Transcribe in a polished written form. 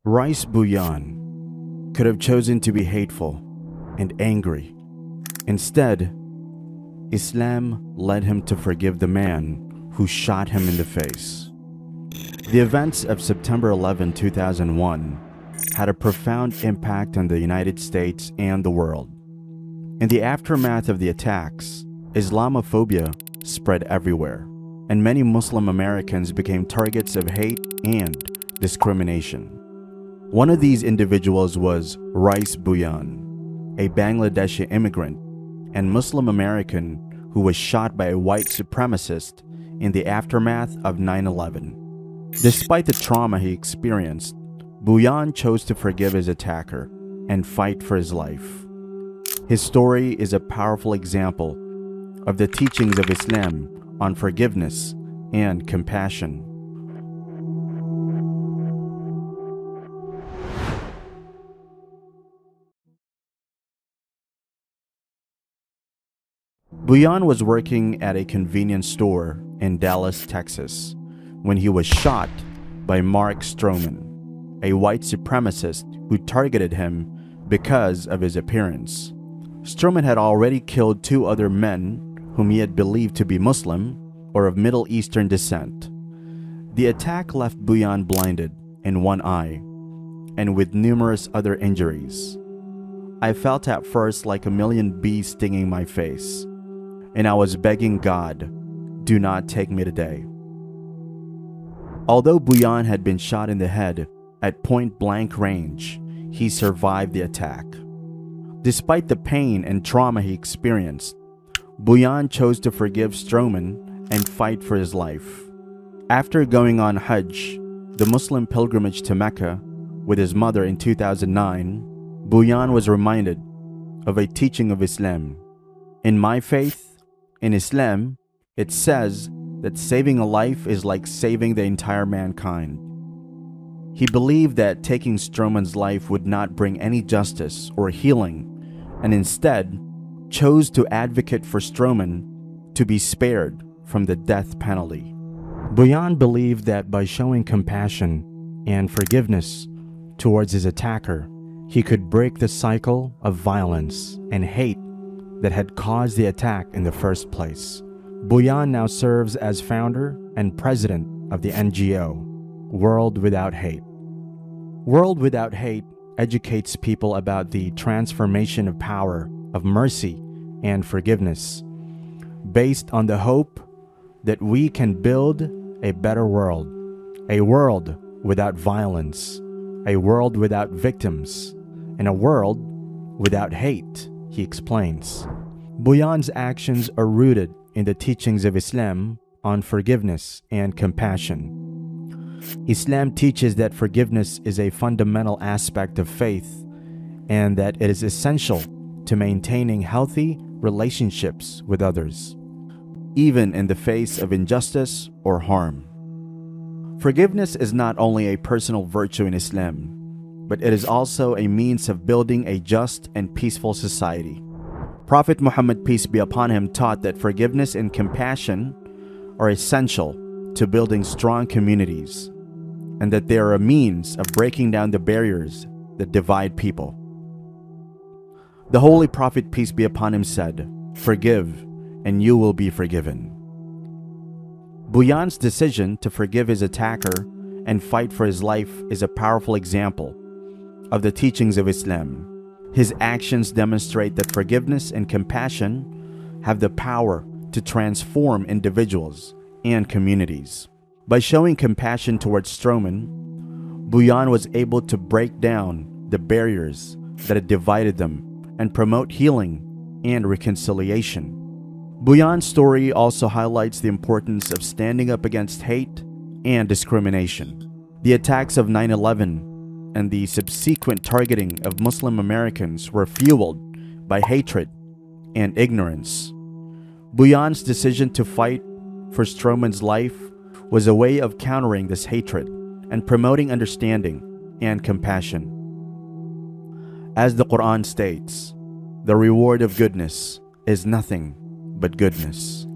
Rice Bhuyan could have chosen to be hateful and angry. Instead, Islam led him to forgive the man who shot him in the face. The events of September 11, 2001 had a profound impact on the United States and the world. In the aftermath of the attacks, Islamophobia spread everywhere, and many Muslim Americans became targets of hate and discrimination. One of these individuals was Rice Bhuyan, a Bangladeshi immigrant and Muslim American who was shot by a white supremacist in the aftermath of 9/11. Despite the trauma he experienced, Bhuyan chose to forgive his attacker and fight for his life. His story is a powerful example of the teachings of Islam on forgiveness and compassion. Bhuyan was working at a convenience store in Dallas, Texas, when he was shot by Mark Stroman, a white supremacist who targeted him because of his appearance. Stroman had already killed 2 other men whom he had believed to be Muslim or of Middle Eastern descent. The attack left Bhuyan blinded in one eye and with numerous other injuries. I felt at first like a million bees stinging my face, and I was begging God, do not take me today. Although Bhuyan had been shot in the head at point-blank range, he survived the attack. Despite the pain and trauma he experienced, Bhuyan chose to forgive Stroman and fight for his life. After going on Hajj, the Muslim pilgrimage to Mecca, with his mother in 2009, Bhuyan was reminded of a teaching of Islam. In my faith, in Islam, it says that saving a life is like saving the entire mankind. He believed that taking Stroman's life would not bring any justice or healing, and instead chose to advocate for Stroman to be spared from the death penalty. Bhuyan believed that by showing compassion and forgiveness towards his attacker, he could break the cycle of violence and hate that had caused the attack in the first place. Bhuyan now serves as founder and president of the NGO, World Without Hate. World Without Hate educates people about the transformation of power, of mercy, and forgiveness, based on the hope that we can build a better world, a world without violence, a world without victims, and a world without hate, he explains. Bhuyan's actions are rooted in the teachings of Islam on forgiveness and compassion. Islam teaches that forgiveness is a fundamental aspect of faith and that it is essential to maintaining healthy relationships with others, even in the face of injustice or harm. Forgiveness is not only a personal virtue in Islam, but it is also a means of building a just and peaceful society. Prophet Muhammad, peace be upon him, taught that forgiveness and compassion are essential to building strong communities, and that they are a means of breaking down the barriers that divide people. The Holy Prophet, peace be upon him, said, "Forgive, and you will be forgiven." Bhuyan's decision to forgive his attacker and fight for his life is a powerful example of the teachings of Islam. His actions demonstrate that forgiveness and compassion have the power to transform individuals and communities. By showing compassion towards Stroman, Bhuyan was able to break down the barriers that had divided them and promote healing and reconciliation. Bhuyan's story also highlights the importance of standing up against hate and discrimination. The attacks of 9/11 and the subsequent targeting of Muslim Americans were fueled by hatred and ignorance. Bhuyan's decision to fight for Stroman's life was a way of countering this hatred and promoting understanding and compassion. As the Quran states, the reward of goodness is nothing but goodness.